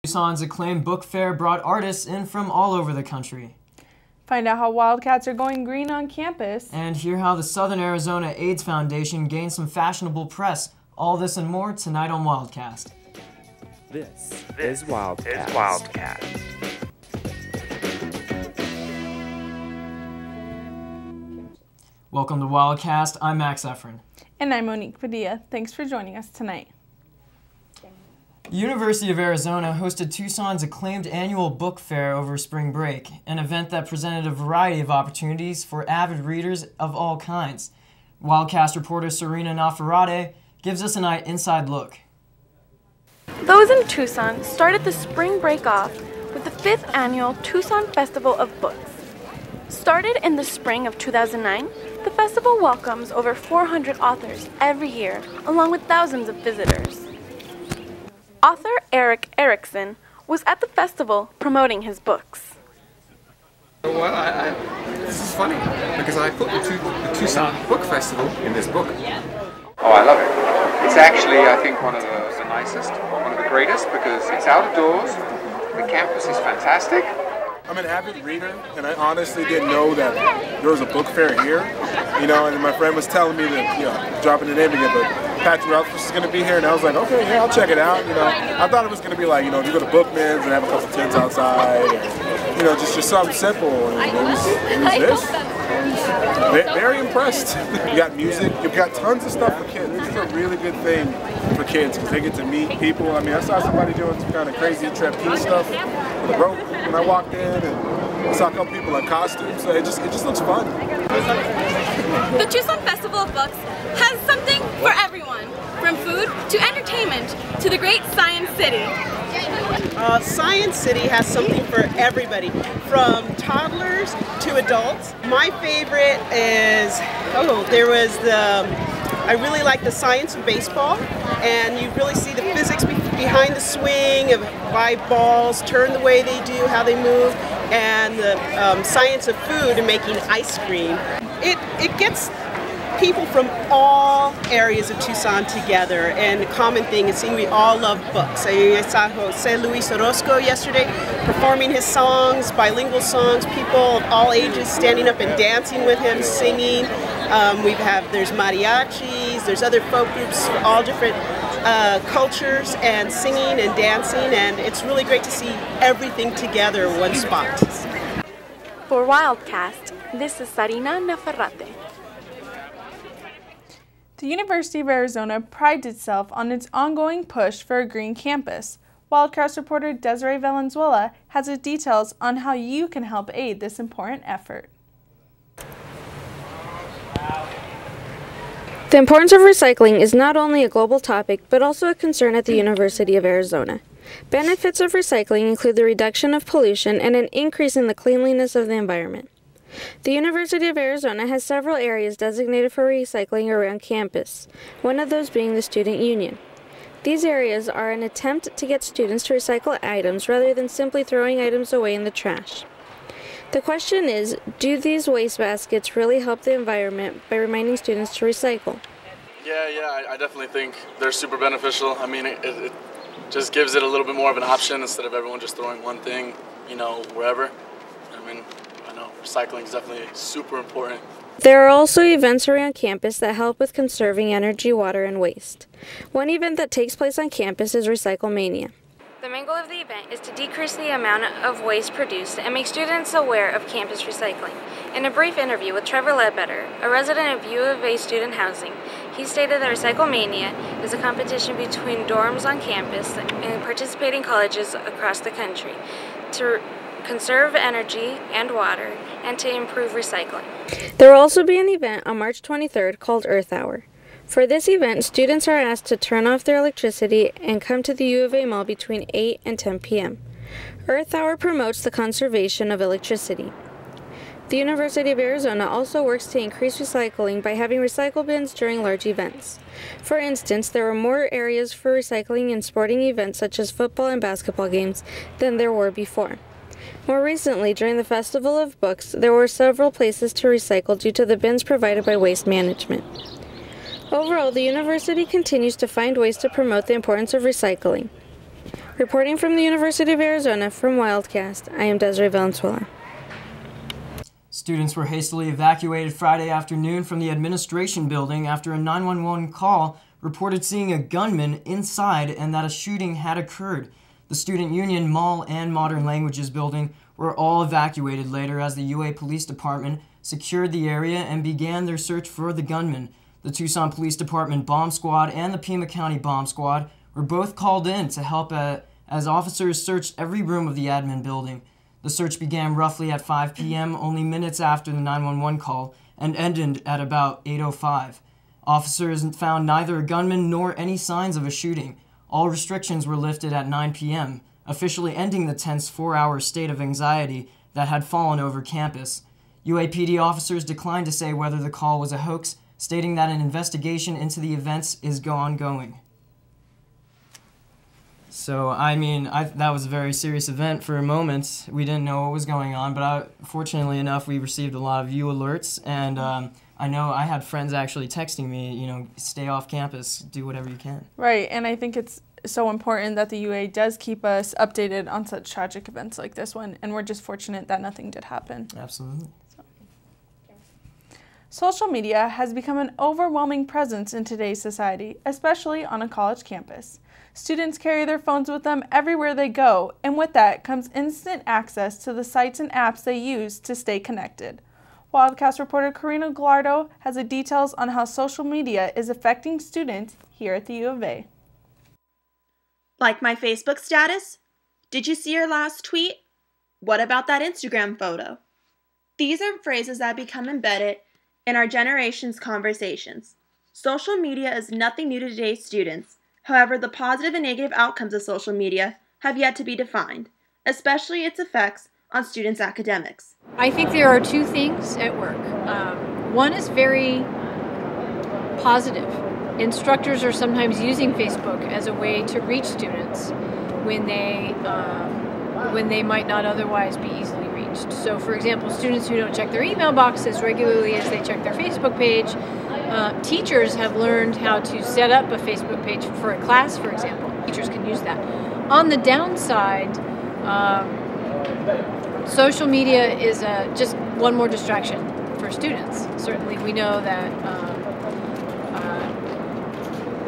Tucson's acclaimed book fair brought artists in from all over the country. Find out how Wildcats are going green on campus. And hear how the Southern Arizona AIDS Foundation gained some fashionable press. All this and more tonight on Wildcast. This is Wildcast. Welcome to Wildcast. I'm Max Efron. And I'm Monique Padilla. Thanks for joining us tonight. University of Arizona hosted Tucson's acclaimed annual book fair over spring break, an event that presented a variety of opportunities for avid readers of all kinds. Wildcast reporter Serena Nafarade gives us an inside look. Those in Tucson started the spring break off with the 5th annual Tucson Festival of Books. Started in the spring of 2009, the festival welcomes over 400 authors every year, along with thousands of visitors. Author Eric Erickson was at the festival promoting his books. Well, this is funny because I put the Tucson Book Festival in this book. Oh, I love it. It's actually, I think, one of the nicest, one of the greatest, because it's out of doors. The campus is fantastic. I'm an avid reader, and I honestly didn't know that there was a book fair here. And my friend was telling me that, dropping the name again, but Patrick Ralph is going to be here, and I was like, okay, yeah, I'll check it out. I thought it was going to be like, you go to Bookman's and have a couple tents outside, and, just something simple. And it was this. Very impressed. You got music, you've got tons of stuff for kids. This is a really good thing for kids because they get to meet people. I saw somebody doing some kind of crazy trapeze stuff with a rope when I walked in, and I saw a couple people in costumes, so it just looks fun. The Tucson Festival of Books has something for everyone, from food to entertainment to the great Science City. Science City has something for everybody, from toddlers to adults. My favorite is, I really like the science of baseball, and you really see the physics behind the swing of why balls turn the way they do, how they move, and the science of food and making ice cream. It gets people from all areas of Tucson together, and the common thing is seeing we all love books. I saw Jose Luis Orozco yesterday performing his songs, bilingual songs, people of all ages standing up and dancing with him, singing. There's mariachis, there's other folk groups, all different cultures, and singing and dancing, and it's really great to see everything together in one spot. For Wildcast, this is Sarina Nafarrate. The University of Arizona prides itself on its ongoing push for a green campus. Wildcast reporter Desiree Valenzuela has the details on how you can help aid this important effort. The importance of recycling is not only a global topic, but also a concern at the University of Arizona. Benefits of recycling include the reduction of pollution and an increase in the cleanliness of the environment. The University of Arizona has several areas designated for recycling around campus, one of those being the Student Union. These areas are an attempt to get students to recycle items rather than simply throwing items away in the trash. The question is, do these waste baskets really help the environment by reminding students to recycle? Yeah, I definitely think they're super beneficial. It just gives it a little bit more of an option instead of everyone just throwing one thing, wherever. I know recycling is definitely super important. There are also events around campus that help with conserving energy, water, and waste. One event that takes place on campus is Recycle Mania. The main goal of the event is to decrease the amount of waste produced and make students aware of campus recycling. In a brief interview with Trevor Ledbetter, a resident of U of A student housing, he stated that Recycle Mania is a competition between dorms on campus and participating colleges across the country to conserve energy and water and to improve recycling. There will also be an event on March 23rd called Earth Hour. For this event, students are asked to turn off their electricity and come to the U of A Mall between 8 and 10 p.m. Earth Hour promotes the conservation of electricity. The University of Arizona also works to increase recycling by having recycle bins during large events. For instance, there are more areas for recycling in sporting events such as football and basketball games than there were before. More recently, during the Festival of Books, there were several places to recycle due to the bins provided by Waste Management. Overall, the university continues to find ways to promote the importance of recycling. Reporting from the University of Arizona from Wildcast, I am Desiree Valenzuela. Students were hastily evacuated Friday afternoon from the administration building after a 911 call reported seeing a gunman inside and that a shooting had occurred. The Student Union Mall and Modern Languages building were all evacuated later as the UA Police Department secured the area and began their search for the gunman. The Tucson Police Department Bomb Squad and the Pima County Bomb Squad were both called in to help as officers searched every room of the admin building. The search began roughly at 5 p.m., only minutes after the 911 call, and ended at about 8:05. Officers found neither a gunman nor any signs of a shooting. All restrictions were lifted at 9 p.m., officially ending the tense 4-hour state of anxiety that had fallen over campus. UAPD officers declined to say whether the call was a hoax, stating that an investigation into the events is ongoing. So, that was a very serious event for a moment. We didn't know what was going on, but fortunately enough, we received a lot of view alerts, and I know I had friends actually texting me, stay off campus, do whatever you can. Right, and I think it's so important that the UA does keep us updated on such tragic events like this one, and we're just fortunate that nothing did happen. Absolutely. Social media has become an overwhelming presence in today's society, especially on a college campus. Students carry their phones with them everywhere they go, and with that comes instant access to the sites and apps they use to stay connected. Wildcast reporter Karina Gallardo has the details on how social media is affecting students here at the U of A. Like my Facebook status? Did you see your last tweet? What about that Instagram photo? These are phrases that become embedded in our generation's conversations. Social media is nothing new to today's students. However, the positive and negative outcomes of social media have yet to be defined, especially its effects on students' academics. I think there are two things at work. One is very positive. Instructors are sometimes using Facebook as a way to reach students when they might not otherwise be easily reached. So, for example, students who don't check their email box as regularly as they check their Facebook page, teachers have learned how to set up a Facebook page for a class, for example. Teachers can use that. On the downside, social media is just one more distraction for students. Certainly, we know that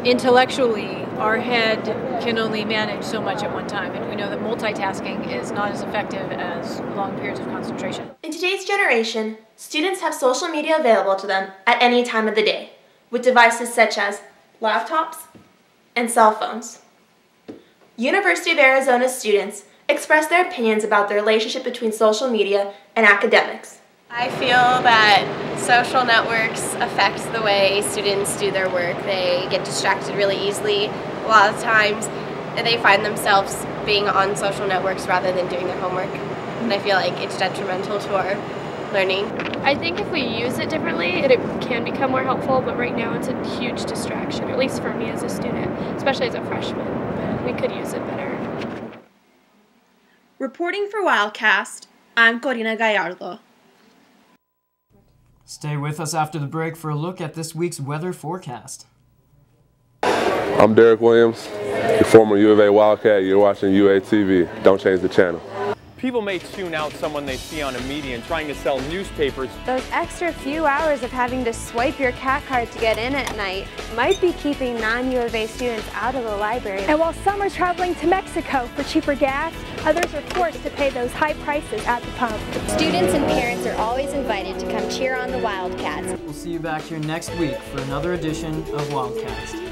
intellectually, our head can only manage so much at one time, and we know that multitasking is not as effective as long periods of concentration. In today's generation, students have social media available to them at any time of the day, with devices such as laptops and cell phones. University of Arizona students express their opinions about the relationship between social media and academics. I feel that social networks affect the way students do their work. They get distracted really easily a lot of times, and they find themselves being on social networks rather than doing their homework. And I feel like it's detrimental to our learning. I think if we use it differently, it can become more helpful, but right now it's a huge distraction, at least for me as a student, especially as a freshman. But we could use it better. Reporting for Wildcast, I'm Corina Gallardo. Stay with us after the break for a look at this week's weather forecast. I'm Derek Williams, your former U of A Wildcat. You're watching UA TV. Don't change the channel. People may tune out someone they see on a median trying to sell newspapers. Those extra few hours of having to swipe your CAT card to get in at night might be keeping non-U of A students out of the library. And while some are traveling to Mexico for cheaper gas, others are forced to pay those high prices at the pump. Students and parents are always invited to come cheer on the Wildcats. We'll see you back here next week for another edition of Wildcast.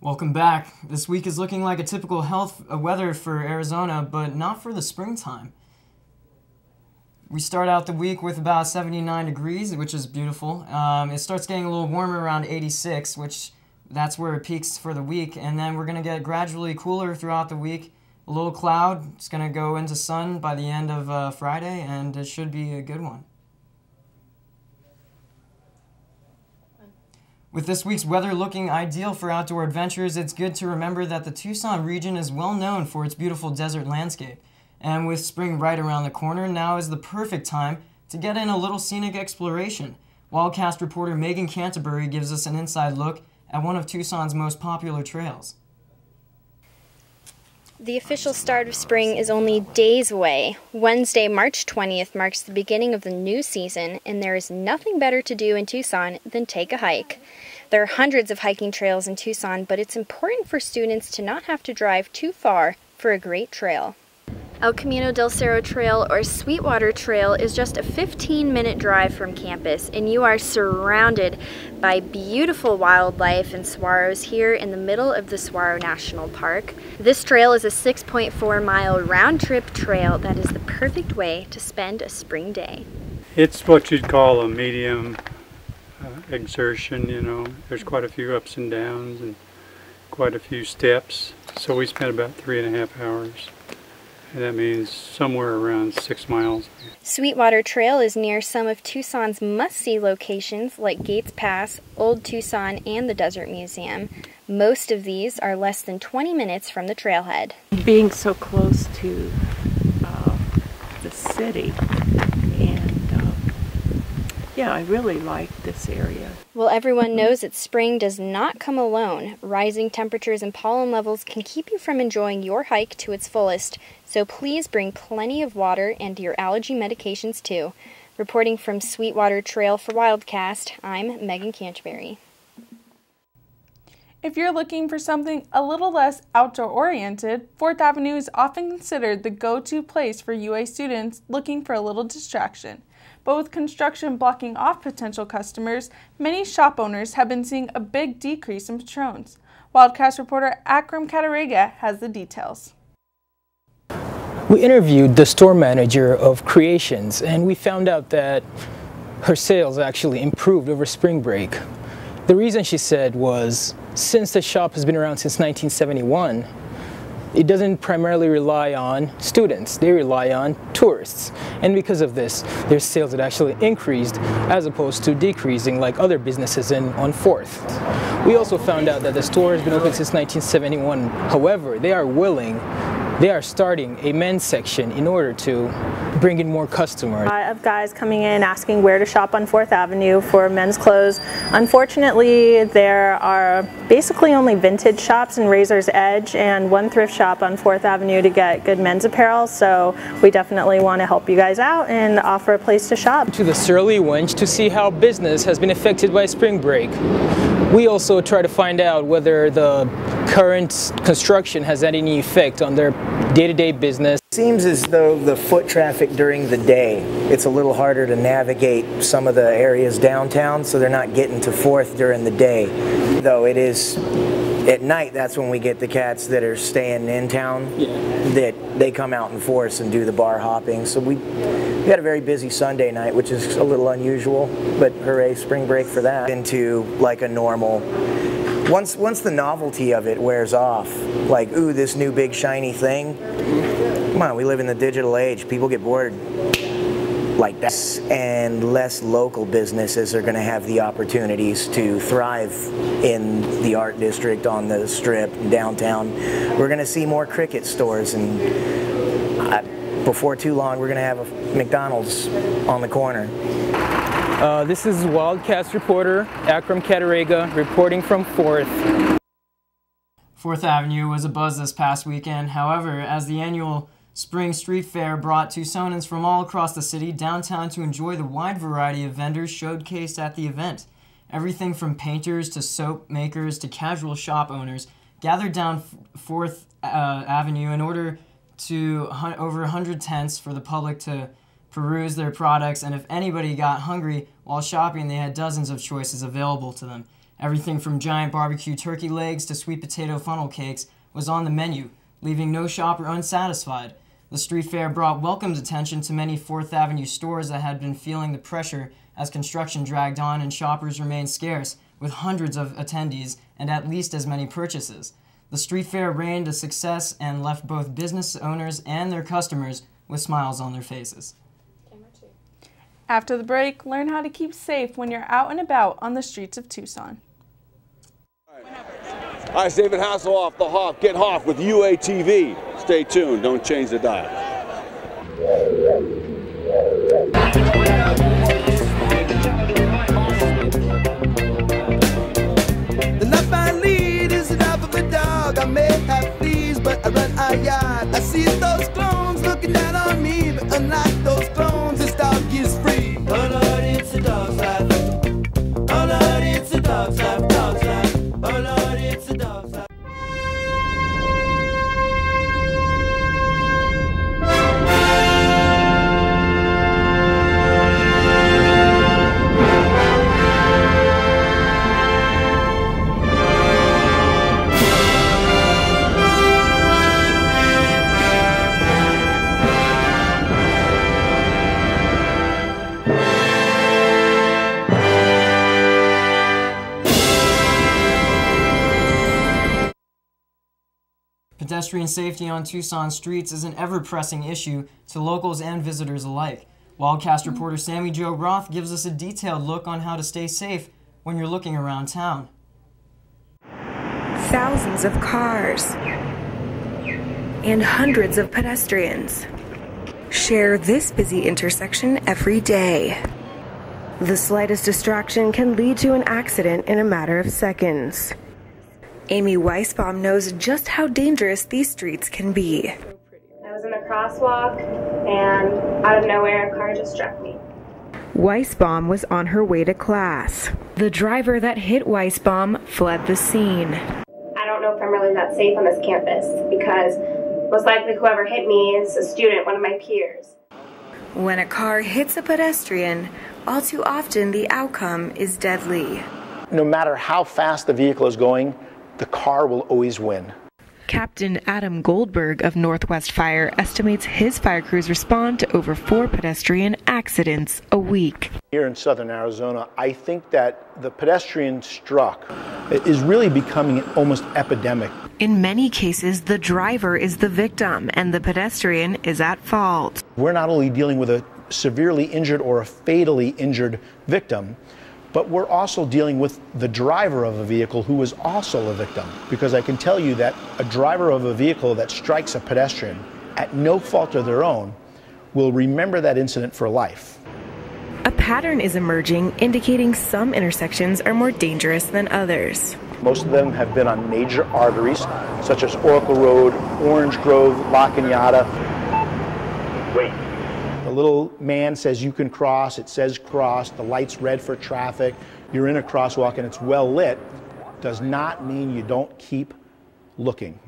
Welcome back. This week is looking like a typical weather for Arizona, but not for the springtime. We start out the week with about 79 degrees, which is beautiful. It starts getting a little warmer around 86, which that's where it peaks for the week. And then we're going to get gradually cooler throughout the week. A little cloud. It's going to go into sun by the end of Friday, and it should be a good one. With this week's weather looking ideal for outdoor adventures, it's good to remember that the Tucson region is well known for its beautiful desert landscape. And with spring right around the corner, now is the perfect time to get in a little scenic exploration. Wildcast reporter Megan Canterbury gives us an inside look at one of Tucson's most popular trails. The official start of spring is only days away. Wednesday, March 20th marks the beginning of the new season, and there is nothing better to do in Tucson than take a hike. There are hundreds of hiking trails in Tucson, but it's important for students to not have to drive too far for a great trail. El Camino del Cerro Trail, or Sweetwater Trail, is just a 15-minute drive from campus, and you are surrounded by beautiful wildlife and saguaros here in the middle of the Saguaro National Park. This trail is a 6.4-mile round-trip trail that is the perfect way to spend a spring day. It's what you'd call a medium exertion, you know. There's quite a few ups and downs and quite a few steps, so we spent about 3.5 hours. And that means somewhere around 6 miles. Sweetwater Trail is near some of Tucson's must-see locations like Gates Pass, Old Tucson, and the Desert Museum. Most of these are less than 20 minutes from the trailhead. Being so close to the city, and yeah, I really like this area. Well, everyone knows that spring does not come alone. Rising temperatures and pollen levels can keep you from enjoying your hike to its fullest, so please bring plenty of water and your allergy medications too. Reporting from Sweetwater Trail for Wildcast, I'm Megan Canterbury. If you're looking for something a little less outdoor-oriented, 4th Avenue is often considered the go-to place for UA students looking for a little distraction. But with construction blocking off potential customers, many shop owners have been seeing a big decrease in patrons. Wildcast reporter Akram Katarega has the details. We interviewed the store manager of Creations, and we found out that her sales actually improved over spring break. The reason, she said, was since the shop has been around since 1971, it doesn't primarily rely on students, they rely on tourists. And because of this, their sales had actually increased as opposed to decreasing like other businesses on 4th. We also found out that the store has been open since 1971. However, they are starting a men's section in order to bring in more customers. I have guys coming in asking where to shop on 4th Avenue for men's clothes. Unfortunately, there are basically only vintage shops in Razor's Edge and one thrift shop on 4th Avenue to get good men's apparel, so we definitely want to help you guys out and offer a place to shop. To the Surly Wench to see how business has been affected by spring break. We also try to find out whether the current construction has had any effect on their day-to-day business. It seems as though the foot traffic during the day, it's a little harder to navigate some of the areas downtown, so they're not getting to 4th during the day. Though it is at night, that's when we get the cats that are staying in town, that they come out in force and do the bar hopping. So we had a very busy Sunday night, which is a little unusual, but hooray, spring break for that. Into like a normal, once the novelty of it wears off, like, ooh, this new big shiny thing, come on, we live in the digital age, people get bored like that, and less local businesses are going to have the opportunities to thrive in the art district, on the strip, downtown. We're going to see more Cricket stores, and before too long we're going to have a McDonald's on the corner. This is Wildcast reporter Akram Katarega reporting from 4th. 4th Avenue was abuzz this past weekend. However, as the annual Spring Street Fair brought Tucsonans from all across the city downtown to enjoy the wide variety of vendors showcased at the event. Everything from painters to soap makers to casual shop owners gathered down 4th Avenue in order to over 100 tents for the public to peruse their products, and if anybody got hungry while shopping, they had dozens of choices available to them. Everything from giant barbecue turkey legs to sweet potato funnel cakes was on the menu, leaving no shopper unsatisfied. The street fair brought welcomed attention to many 4th Avenue stores that had been feeling the pressure as construction dragged on and shoppers remained scarce, with hundreds of attendees and at least as many purchases. The street fair reigned a success and left both business owners and their customers with smiles on their faces. After the break, learn how to keep safe when you're out and about on the streets of Tucson. Hi, it's David Hasselhoff, the Hoff. Get Hoff with UATV. Stay tuned. Don't change the dial. The life I lead is enough of a dog. I may have fleas, but I run a yard. I see those clones looking down on me, but unlike those clones, this dog is free. Oh Lord, it's a dog's life. Oh Lord, it's a dog's life, dog's life. Oh Lord, it's a dog's life. Pedestrian safety on Tucson streets is an ever-pressing issue to locals and visitors alike. Wildcast reporter Sammy Jo Roth gives us a detailed look on how to stay safe when you're looking around town. Thousands of cars and hundreds of pedestrians share this busy intersection every day. The slightest distraction can lead to an accident in a matter of seconds. Amy Weisbaum knows just how dangerous these streets can be. I was in a crosswalk, and out of nowhere, a car just struck me. Weisbaum was on her way to class. The driver that hit Weisbaum fled the scene. I don't know if I'm really that safe on this campus, because most likely whoever hit me is a student, one of my peers. When a car hits a pedestrian, all too often the outcome is deadly. No matter how fast the vehicle is going, the car will always win. Captain Adam Goldberg of Northwest Fire estimates his fire crews respond to over 4 pedestrian accidents a week. Here in southern Arizona, I think that the pedestrian struck is really becoming an almost epidemic. In many cases, the driver is the victim and the pedestrian is at fault. We're not only dealing with a severely injured or a fatally injured victim, but we're also dealing with the driver of a vehicle who is also a victim. Because I can tell you that a driver of a vehicle that strikes a pedestrian at no fault of their own will remember that incident for life. A pattern is emerging, indicating some intersections are more dangerous than others. Most of them have been on major arteries, such as Oracle Road, Orange Grove, La Cañada. Wait. The little man says you can cross, it says cross, the light's red for traffic, you're in a crosswalk and it's well lit, does not mean you don't keep looking.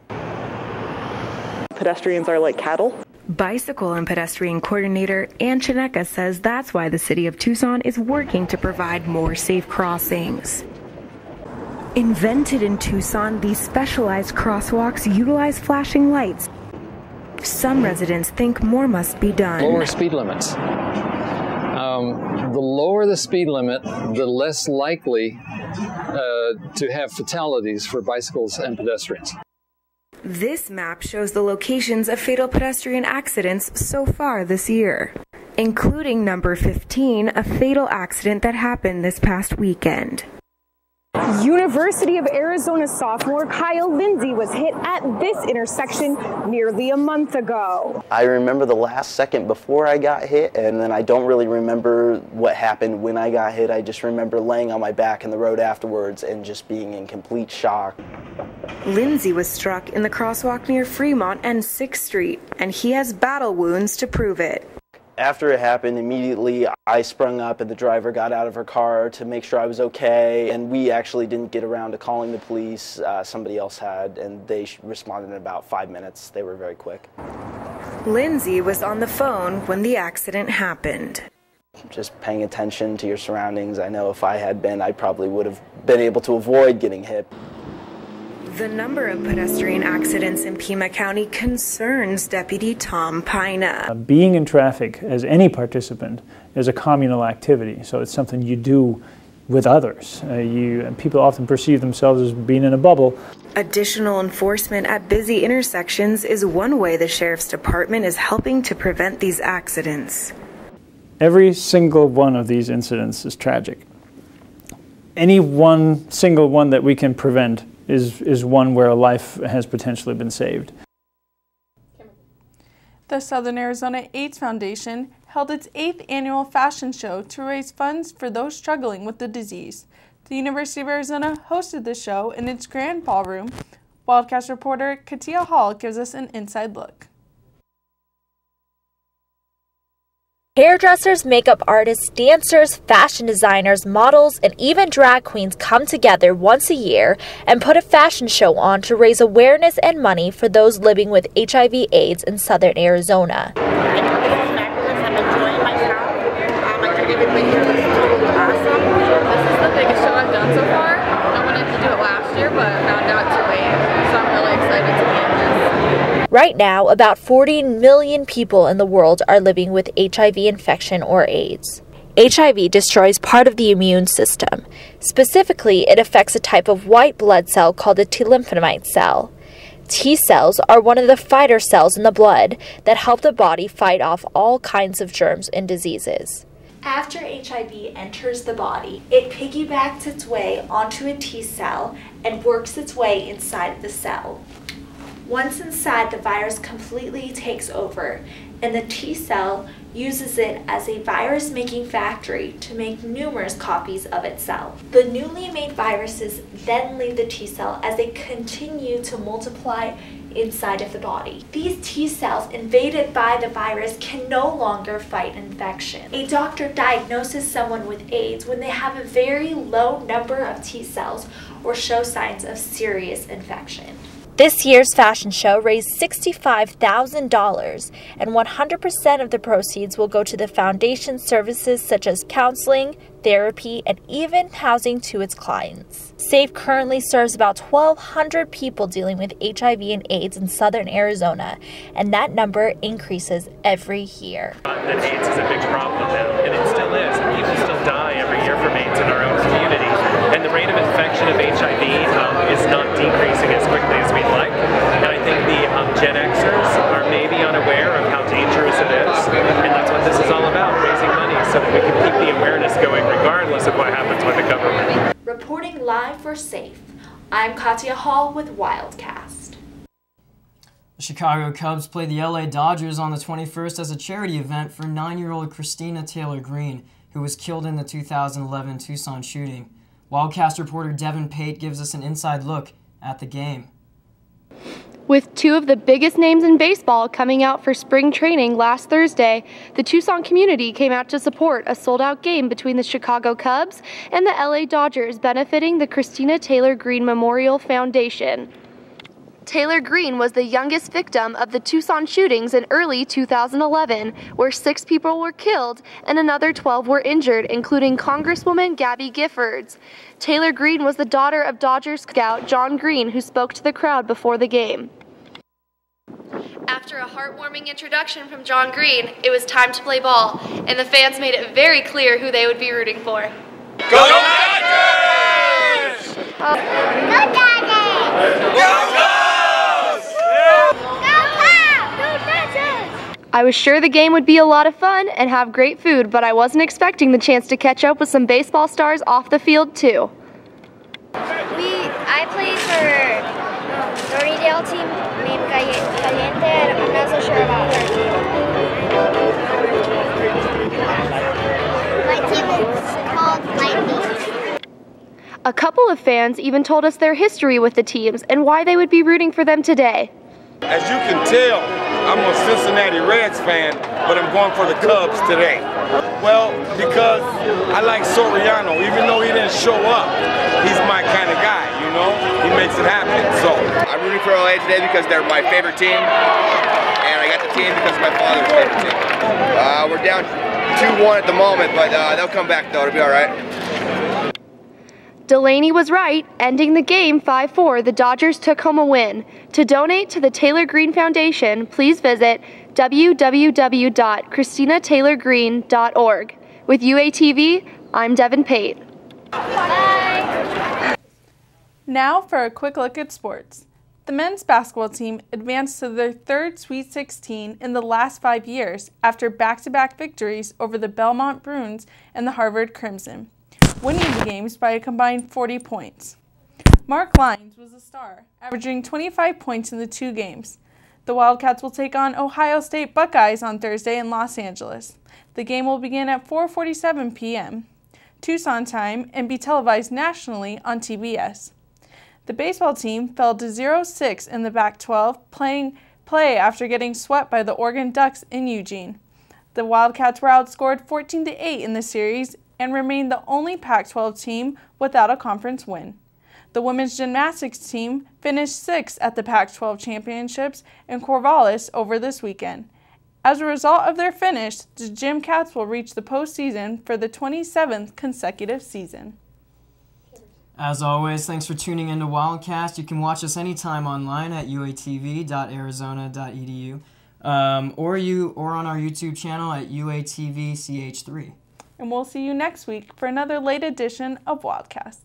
Pedestrians are like cattle. Bicycle and pedestrian coordinator Ann Chineka says that's why the city of Tucson is working to provide more safe crossings. Invented in Tucson, these specialized crosswalks utilize flashing lights. Some residents think more must be done. Lower speed limits. The lower the speed limit, the less likely to have fatalities for bicycles and pedestrians. This map shows the locations of fatal pedestrian accidents so far this year, including number 15, a fatal accident that happened this past weekend. University of Arizona sophomore Kyle Lindsay was hit at this intersection nearly a month ago. I remember the last second before I got hit, and then I don't really remember what happened when I got hit. I just remember laying on my back in the road afterwards and just being in complete shock. Lindsay was struck in the crosswalk near Fremont and 6th Street, and he has battle wounds to prove it. After it happened, immediately I sprung up and the driver got out of her car to make sure I was okay, and we actually didn't get around to calling the police. Somebody else had, and they responded in about 5 minutes. They were very quick. Lindsay was on the phone when the accident happened. Just paying attention to your surroundings. I know if I had been, I probably would have been able to avoid getting hit. The number of pedestrian accidents in Pima County concerns Deputy Tom Pina. Being in traffic as any participant is a communal activity, so it's something you do with others. People often perceive themselves as being in a bubble. Additional enforcement at busy intersections is one way the Sheriff's Department is helping to prevent these accidents. Every single one of these incidents is tragic. Any one single one that we can prevent is one where a life has potentially been saved. The Southern Arizona AIDS Foundation held its 8th annual fashion show to raise funds for those struggling with the disease. The University of Arizona hosted the show in its grand ballroom. Wildcast reporter Katia Hall gives us an inside look. Hairdressers, makeup artists, dancers, fashion designers, models, and even drag queens come together once a year and put a fashion show on to raise awareness and money for those living with HIV/AIDS in Southern Arizona. I'm enjoying myself. I think everybody here is totally awesome. This is the biggest show I've done so far. I wanted to do it last year, but found out too late, so I'm really excited to be in this. Right now, about 40 million people in the world are living with HIV infection or AIDS. HIV destroys part of the immune system. Specifically, it affects a type of white blood cell called a T lymphocyte cell. T cells are one of the fighter cells in the blood that help the body fight off all kinds of germs and diseases. After HIV enters the body, it piggybacks its way onto a T cell and works its way inside the cell. Once inside, the virus completely takes over, and the T cell uses it as a virus-making factory to make numerous copies of itself. The newly made viruses then leave the T cell as they continue to multiply inside of the body. These T cells invaded by the virus can no longer fight infection. A doctor diagnoses someone with AIDS when they have a very low number of T cells or show signs of serious infection. This year's fashion show raised $65,000, and 100% of the proceeds will go to the foundation's services such as counseling, therapy, and even housing to its clients. SAFE currently serves about 1,200 people dealing with HIV and AIDS in Southern Arizona, and that number increases every year. That AIDS is a big problem now, and it still is. People still die every year from AIDS in our own community, and the rate of infection of HIV is not decreasing as quickly as we'd like. And I think the Gen Xers are maybe unaware of how dangerous it is, and that's what this is all about, raising money so that we can keep the awareness going regardless of what happens with the government. Reporting live for SAFE, I'm Katia Hall with Wildcast. The Chicago Cubs played the LA Dodgers on the 21st as a charity event for 9-year-old Christina Taylor Greene, who was killed in the 2011 Tucson shooting. Wildcast reporter Devin Pate gives us an inside look at the game. With two of the biggest names in baseball coming out for spring training last Thursday, the Tucson community came out to support a sold-out game between the Chicago Cubs and the LA Dodgers benefiting the Christina Taylor Greene Memorial Foundation. Taylor Greene was the youngest victim of the Tucson shootings in early 2011, where 6 people were killed and another 12 were injured, including Congresswoman Gabby Giffords. Taylor Greene was the daughter of Dodgers scout John Greene, who spoke to the crowd before the game. After a heartwarming introduction from John Greene, it was time to play ball, and the fans made it very clear who they would be rooting for. Go Dodgers! Go Dodgers! Go Cubs! I was sure the game would be a lot of fun and have great food, but I wasn't expecting the chance to catch up with some baseball stars off the field too. I played for Dorrydale team named Caliente. I'm not so sure about her team. My team is called Lightning. A couple of fans even told us their history with the teams and why they would be rooting for them today. As you can tell, I'm a Cincinnati Reds fan, but I'm going for the Cubs today. Well, because I like Soriano, even though he didn't show up, he's my kind of guy, you know? He makes it happen, so. I'm rooting for LA today because they're my favorite team, and I got the team because of my father's favorite team. We're down 2-1 at the moment, but they'll come back though, it'll be all right. Delaney was right, ending the game 5-4. The Dodgers took home a win. To donate to the Taylor Green Foundation, please visit www.christinataylorgreen.org. With UATV, I'm Devin Pate. Bye. Now for a quick look at sports. The men's basketball team advanced to their third Sweet 16 in the last 5 years after back-to-back victories over the Belmont Bruins and the Harvard Crimson, winning the games by a combined 40 points. Mark Lyons was a star, averaging 25 points in the 2 games. The Wildcats will take on Ohio State Buckeyes on Thursday in Los Angeles. The game will begin at 4:47 p.m. Tucson time and be televised nationally on TBS. The baseball team fell to 0-6 in the Pac-12 play after getting swept by the Oregon Ducks in Eugene. The Wildcats were outscored 14-8 in the series and remained the only Pac-12 team without a conference win. The women's gymnastics team finished 6th at the Pac-12 championships in Corvallis over this weekend. As a result of their finish, the Gym Cats will reach the postseason for the 27th consecutive season. As always, thanks for tuning into Wildcast. You can watch us anytime online at uatv.arizona.edu or on our YouTube channel at UATVCH3. And we'll see you next week for another late edition of Wildcast.